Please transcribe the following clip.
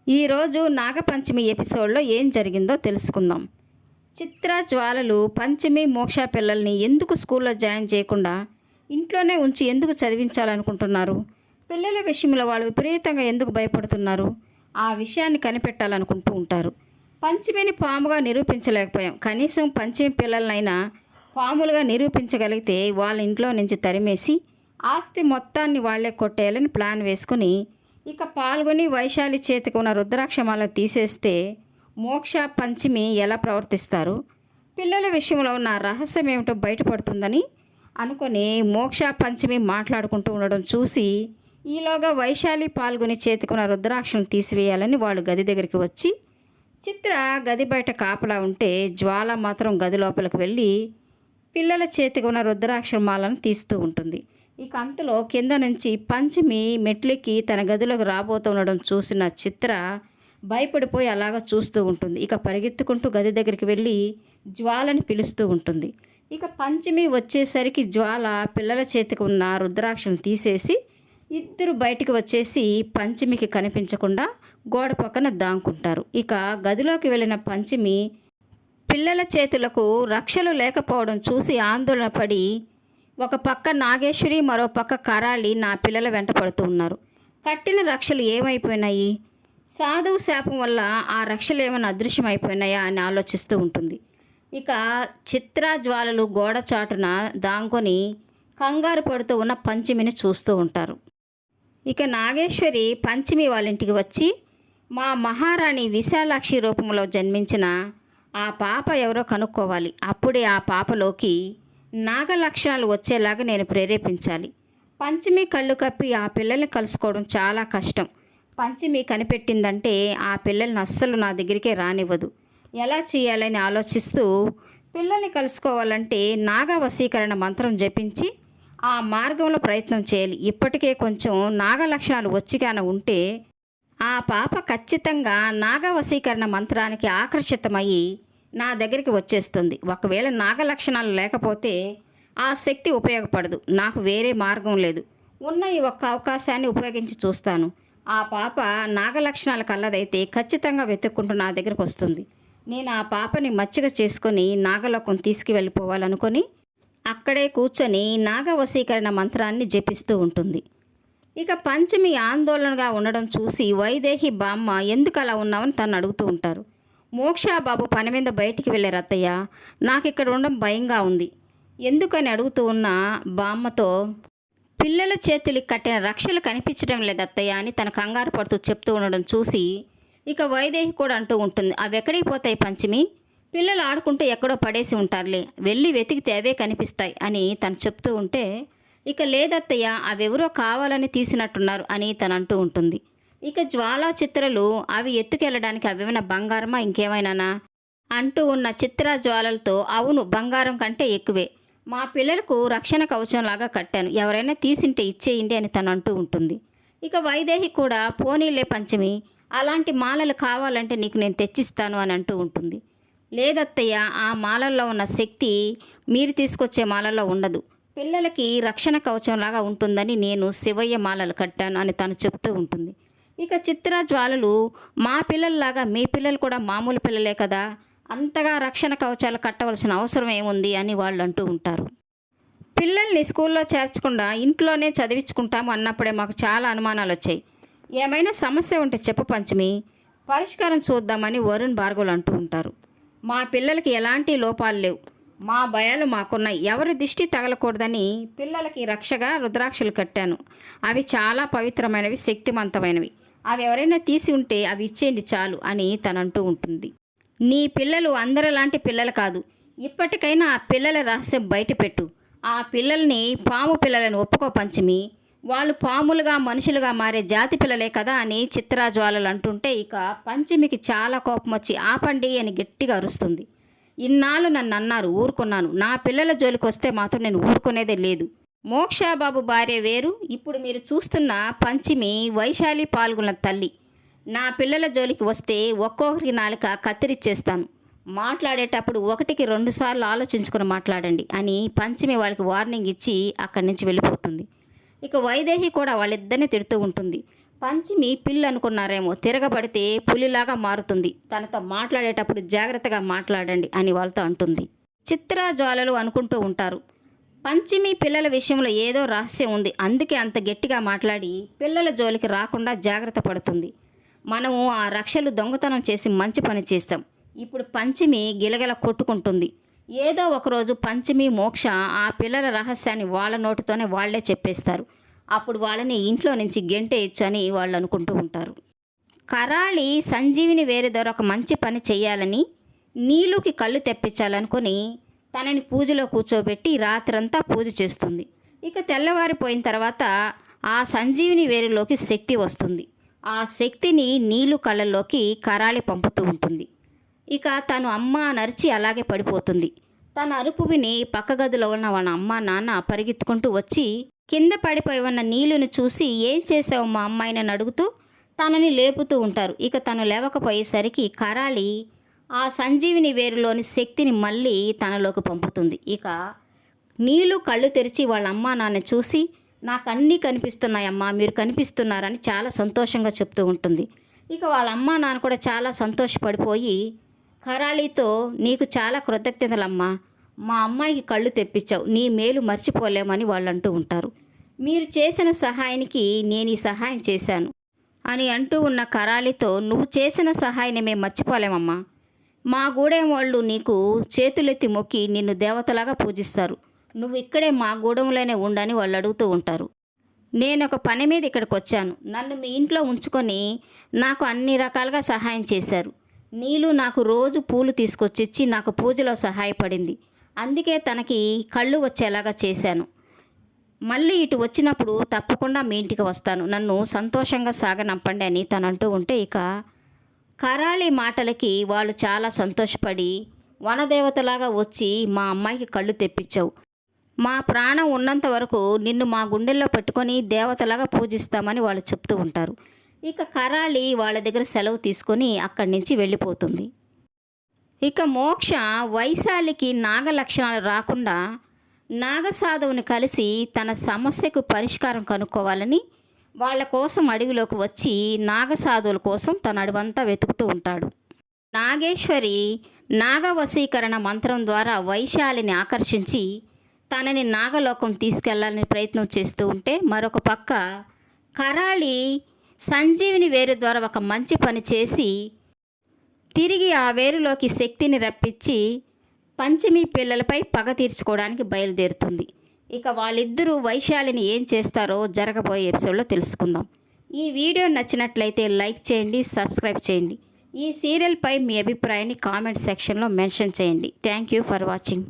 ఈరోజు నాగపంచమి ఎపిసోడ్లో ఏం జరిగిందో తెలుసుకుందాం. చిత్ర, జ్వాలలు పంచమి, మోక్ష పిల్లల్ని ఎందుకు స్కూల్లో జాయిన్ చేయకుండా ఇంట్లోనే ఉంచి ఎందుకు చదివించాలనుకుంటున్నారు? పిల్లల విషయంలో వాళ్ళు విపరీతంగా ఎందుకు భయపడుతున్నారు? ఆ విషయాన్ని కనిపెట్టాలనుకుంటూ ఉంటారు. పంచమిని పాముగా నిరూపించలేకపోయాం, కనీసం పంచమి పిల్లలనైనా పాములుగా నిరూపించగలిగితే వాళ్ళ ఇంట్లో నుంచి తరిమేసి ఆస్తి మొత్తాన్ని వాళ్లే కొట్టేయాలని ప్లాన్ వేసుకుని ఇక పాల్గొని వైశాలి చేతికి ఉన్న రుద్రాక్షమాల తీసేస్తే మోక్ష, పంచమి ఎలా ప్రవర్తిస్తారు? పిల్లల విషయంలో ఉన్న రహస్యం ఏమిటో బయటపడుతుందని అనుకొని మోక్ష, పంచమి మాట్లాడుకుంటూ ఉండడం చూసి ఈలోగా వైశాలి పాల్గొని చేతికి ఉన్న రుద్రాక్షను తీసివేయాలని వాళ్ళు గది దగ్గరికి వచ్చి, చిత్ర గది బయట కాపలా ఉంటే జ్వాల మాత్రం గది లోపలికి వెళ్ళి పిల్లల చేతికి ఉన్న రుద్రాక్షమాలను తీస్తూ ఉంటుంది. ఇక అంతలో కింద నుంచి పంచమి మెట్లెక్కి తన గదిలోకి రాబోతుండడం చూసిన చిత్ర భయపడిపోయి అలాగా చూస్తూ ఉంటుంది. ఇక పరిగెత్తుకుంటూ గది దగ్గరికి వెళ్ళి జ్వాలని పిలుస్తూ ఉంటుంది. ఇక పంచమి వచ్చేసరికి జ్వాల పిల్లల చేతికి ఉన్న రుద్రాక్షను తీసేసి ఇద్దరు బయటికి వచ్చేసి పంచమికి కనిపించకుండా గోడ పక్కన దాంకుంటారు. ఇక గదిలోకి వెళ్ళిన పంచమి పిల్లల చేతులకు రక్షలు లేకపోవడం చూసి ఆందోళన పడి ఒక పక్క నాగేశ్వరి, మరో పక్క కరాళి నా పిల్లల వెంట పడుతూ ఉన్నారు. కట్టిన రక్షలు ఏమైపోయినాయి? సాధువు శాపం వల్ల ఆ రక్షలు ఏమైనా అదృశ్యమైపోయినాయా అని ఆలోచిస్తూ ఉంటుంది. ఇక చిత్ర, జ్వాలలు గోడ చాటున దాంకొని కంగారు పడుతూ ఉన్న పంచమిని చూస్తూ ఉంటారు. ఇక నాగేశ్వరి పంచమి వాళ్ళ ఇంటికి వచ్చి, మా మహారాణి విశాలాక్షి రూపంలో జన్మించిన ఆ పాప ఎవరో కనుక్కోవాలి, అప్పుడే ఆ పాపలోకి నాగ లక్షణాలు వచ్చేలాగా నేను ప్రేరేపించాలి. పంచమి కళ్ళు కప్పి ఆ పిల్లల్ని కలుసుకోవడం చాలా కష్టం. పంచమి కనిపెట్టిందంటే ఆ పిల్లల్ని అస్సలు నా దగ్గరికే రానివ్వదు. ఎలా చేయాలని ఆలోచిస్తూ పిల్లల్ని కలుసుకోవాలంటే నాగ వశీకరణ మంత్రం జపించి ఆ మార్గంలో ప్రయత్నం చేయాలి. ఇప్పటికే కొంచెం నాగ లక్షణాలు వచ్చిగాన ఉంటే ఆ పాప ఖచ్చితంగా నాగ వశీకరణ మంత్రానికి ఆకర్షితమయ్యి నా దగ్గరికి వచ్చేస్తుంది. ఒకవేళ నాగ లక్షణాలు లేకపోతే ఆ శక్తి ఉపయోగపడదు. నాకు వేరే మార్గం లేదు. ఉన్న ఈ ఒక్క అవకాశాన్ని ఉపయోగించి చూస్తాను. ఆ పాప నాగ లక్షణాల కల్లదైతే ఖచ్చితంగా వెతుక్కుంటూ నా దగ్గరకు వస్తుంది. నేను ఆ పాపని మచ్చిక చేసుకొని నాగలోకం తీసుకువెళ్ళిపోవాలనుకొని అక్కడే కూర్చొని నాగ వశీకరణ మంత్రాన్ని జపిస్తూ ఉంటుంది. ఇక పంచమి ఆందోళనగా ఉండడం చూసి వైదేహి బామ్మ ఎందుకు అలా ఉన్నావని తను అడుగుతూ ఉంటారు. మోక్ష బాబు పని మీద బయటికి వెళ్ళారు అత్తయ్య, నాకు ఇక్కడ ఉండడం భయంగా ఉంది ఎందుకని అడుగుతూ ఉన్న బామ్మతో, పిల్లల చేతులకి కట్టిన రక్షలు కనిపించడం లేదు అత్తయ్య అని తన కంగారు పడుతూ చెప్తూ ఉండడం చూసి ఇక వైదేహి కూడా అంటూ ఉంటుంది, అవి ఎక్కడికి పోతాయి పంచమి, పిల్లలు ఆడుకుంటూ ఎక్కడో పడేసి ఉంటారులే, వెళ్ళి వెతికితే అవే కనిపిస్తాయి అని తను చెప్తూ ఉంటే, ఇక లేదత్తయ్య అవెవరో కావాలని తీసినట్టున్నారు అని తను అంటూ ఉంటుంది. ఇక జ్వాలా, చిత్రలు అవి ఎత్తుకెళ్ళడానికి అవేమైనా బంగారమా ఇంకేమైనానా అంటూ ఉన్న చిత్ర జ్వాలలతో, అవును బంగారం కంటే ఎక్కువే, మా పిల్లలకు రక్షణ కవచంలాగా కట్టాను, ఎవరైనా తీసింటే ఇచ్చేయండి అని తను అంటూ ఉంటుంది. ఇక వైదేహి కూడా పోనీలే పంచమి, అలాంటి మాలలు కావాలంటే నీకు నేను తెచ్చిస్తాను అని అంటూ ఉంటుంది. లేదత్తయ్య ఆ మాలల్లో ఉన్న శక్తి మీరు తీసుకొచ్చే మాలల్లో ఉండదు, పిల్లలకి రక్షణ కవచంలాగా ఉంటుందని నేను శివయ్య మాలలు కట్టాను అని తను చెప్తూ ఉంటుంది. ఇక చిత్ర, జ్వాలలు మా పిల్లల్లాగా మీ పిల్లలు కూడా మామూలు పిల్లలే కదా, అంతగా రక్షణ కవచాలు కట్టవలసిన అవసరం ఏముంది అని వాళ్ళు అంటూ ఉంటారు. పిల్లల్ని స్కూల్లో చేర్చకుండా ఇంట్లోనే చదివించుకుంటాము అన్నప్పుడే మాకు చాలా అనుమానాలు వచ్చాయి. ఏమైనా సమస్య ఉంటే చెప్పు పంచమి, పరిష్కారం చూద్దామని వరుణ్, భార్గవులు అంటూ ఉంటారు. మా పిల్లలకి ఎలాంటి లోపాలు లేవు, మా భయాలు మాకున్నాయి, ఎవరి దిష్టి తగలకూడదని పిల్లలకి రక్షగా రుద్రాక్షలు కట్టాను, అవి చాలా పవిత్రమైనవి, శక్తివంతమైనవి, అవి ఎవరైనా తీసి ఉంటే అవి ఇచ్చేయండి చాలు అని తనంటూ ఉంటుంది. నీ పిల్లలు అందరిలాంటి పిల్లలు కాదు, ఇప్పటికైనా ఆ పిల్లల రహస్యం బయటపెట్టు, ఆ పిల్లల్ని పాము పిల్లలను ఒప్పుకో పంచమి, వాళ్ళు పాములుగా మనుషులుగా మారే జాతి పిల్లలే కదా అని చిత్రాజ్వాలలు అంటుంటే ఇక పంచమికి చాలా కోపం వచ్చి ఆపండి అని గట్టిగా అరుస్తుంది. ఇన్నాళ్ళు నన్ను అన్నారు, ఊరుకున్నాను, నా పిల్లల జోలికి వస్తే మాత్రం నేను ఊరుకునేదే లేదు. మోక్షబాబు భార్య వేరు, ఇప్పుడు మీరు చూస్తున్న పంచమి వైశాలి పాల్గొన్న తల్లి, నా పిల్లల జోలికి వస్తే ఒక్కొక్కరికి నాలుక కత్తిరిచ్చేస్తాను, మాట్లాడేటప్పుడు 1కి 2 సార్లు ఆలోచించుకుని మాట్లాడండి అని పంచమి వాళ్ళకి వార్నింగ్ ఇచ్చి అక్కడి నుంచి వెళ్ళిపోతుంది. ఇక వైదేహి కూడా వాళ్ళిద్దరిని తిడుతూ ఉంటుంది. పంచమి పిల్లి అనుకున్నారేమో, తిరగబడితే పులిలాగా మారుతుంది, తనతో మాట్లాడేటప్పుడు జాగ్రత్తగా మాట్లాడండి అని వాళ్ళతో అంటుంది. చిత్రజ్వాలలు అనుకుంటూ ఉంటారు, పంచమి పిల్లల విషయంలో ఏదో రహస్యం ఉంది, అందుకే అంత గట్టిగా మాట్లాడి పిల్లల జోలికి రాకుండా జాగ్రత్త పడుతుంది. మనము ఆ రక్షలు దొంగతనం చేసి మంచి పని చేస్తాం. ఇప్పుడు పంచమి గిలగిల కొట్టుకుంటుంది. ఏదో ఒకరోజు పంచమి మోక్ష ఆ పిల్లల రహస్యాన్ని వాళ్ళ నోటితోనే వాళ్లే చెప్పేస్తారు. అప్పుడు వాళ్ళని ఇంట్లో నుంచి గెంటేయచ్చు అని వాళ్ళు అనుకుంటూ ఉంటారు. కరాళి సంజీవిని వేరే ద్వారా ఒక మంచి పని చేయాలని నీలుకి కళ్ళు తెప్పించాలనుకొని తనని పూజలో కూర్చోబెట్టి రాత్రంతా పూజ చేస్తుంది. ఇక తెల్లవారిపోయిన తర్వాత ఆ సంజీవిని వేరులోకి శక్తి వస్తుంది. ఆ శక్తిని నీలు కళ్ళల్లోకి కరాళి పంపుతూ ఉంటుంది. ఇక తను అమ్మ నరిచి అలాగే పడిపోతుంది. తన అరుపు విని పక్క గదిలో ఉన్న వాళ్ళ అమ్మ నాన్న పరిగెత్తుకుంటూ వచ్చి కింద పడిపోయి ఉన్న నీలుని చూసి ఏం చేసావు మా అమ్మాయిని అడుగుతూ తనని లేపుతూ ఉంటారు. ఇక తను లేవకపోయేసరికి కరాళి ఆ సంజీవిని వేరులోని శక్తిని మళ్ళీ తనలోకి పంపుతుంది. ఇక నీలు కళ్ళు తెరిచి వాళ్ళ అమ్మ నాన్న చూసి నాకు అన్నీ కనిపిస్తున్నాయమ్మా, మీరు కనిపిస్తున్నారని చాలా సంతోషంగా చెప్తూ ఉంటుంది. ఇక వాళ్ళ అమ్మ నాన్న కూడా చాలా సంతోషపడిపోయి కరాళితో నీకు చాలా కృతజ్ఞతలమ్మా, మా అమ్మాయికి కళ్ళు తెప్పించావు, నీ మేలు మర్చిపోలేమని వాళ్ళు అంటూ ఉంటారు. మీరు చేసిన సహాయానికి నేను ఈ సహాయం చేశాను అని అంటూ ఉన్న కరాళితో నువ్వు చేసిన సహాయాన్ని మేము మర్చిపోలేమమ్మా, మా గూడెం వాళ్ళు నీకు చేతులెత్తి మొక్కి నిన్ను దేవతలాగా పూజిస్తారు, నువ్వు ఇక్కడే మా గూడెంలోనే ఉండని వాళ్ళు అడుగుతూ ఉంటారు. నేను ఒక పని మీద ఇక్కడికి వచ్చాను, నన్ను మీ ఇంట్లో ఉంచుకొని నాకు అన్ని రకాలుగా సహాయం చేశారు. నీలు నాకు రోజు పూలు తీసుకొచ్చిచ్చి నాకు పూజలో సహాయపడింది, అందుకే తనకి కళ్ళు వచ్చేలాగా చేశాను. మళ్ళీ ఇటు వచ్చినప్పుడు తప్పకుండా మీ ఇంటికి వస్తాను, నన్ను సంతోషంగా సాగనంపండి అని తను అంటూ ఉంటే ఇక కరాళి మాటలకి వాళ్ళు చాలా సంతోషపడి వనదేవతలాగా వచ్చి మా అమ్మాయికి కళ్ళు తెప్పించావు, మా ప్రాణం ఉన్నంత వరకు నిన్ను మా గుండెల్లో పెట్టుకొని దేవతలాగా పూజిస్తామని వాళ్ళు చెప్తూ ఉంటారు. ఇక కరాళి వాళ్ళ దగ్గర సెలవు తీసుకొని అక్కడి నుంచి వెళ్ళిపోతుంది. ఇక మోక్ష వైశాలికి నాగ లక్షణాలు రాకుండా నాగసాధువుని కలిసి తన సమస్యకు పరిష్కారం కనుక్కోవాలని వాళ్ళ కోసం అడవిలోకి వచ్చి నాగసాధువుల కోసం తన అడవంతా వెతుకుతూ ఉంటాడు. నాగేశ్వరి నాగవశీకరణ మంత్రం ద్వారా వైశాలిని ఆకర్షించి తనని నాగలోకం తీసుకెళ్లాలని ప్రయత్నం చేస్తూ ఉంటే మరొక పక్క కరాళి సంజీవిని వేరు ద్వారా ఒక మంచి పని చేసి తిరిగి ఆ వేరులోకి శక్తిని రప్పించి పంచమి పిల్లలపై పగ తీర్చుకోవడానికి బయలుదేరుతుంది. ఇక వాళ్ళిద్దరూ వైశాలిని ఏం చేస్తారో జరగబోయే ఎపిసోడ్లో తెలుసుకుందాం. ఈ వీడియో నచ్చినట్లయితే లైక్ చేయండి, సబ్స్క్రైబ్ చేయండి. ఈ సీరియల్పై మీ అభిప్రాయాన్ని కామెంట్ సెక్షన్లో మెన్షన్ చేయండి. Thank you for watching.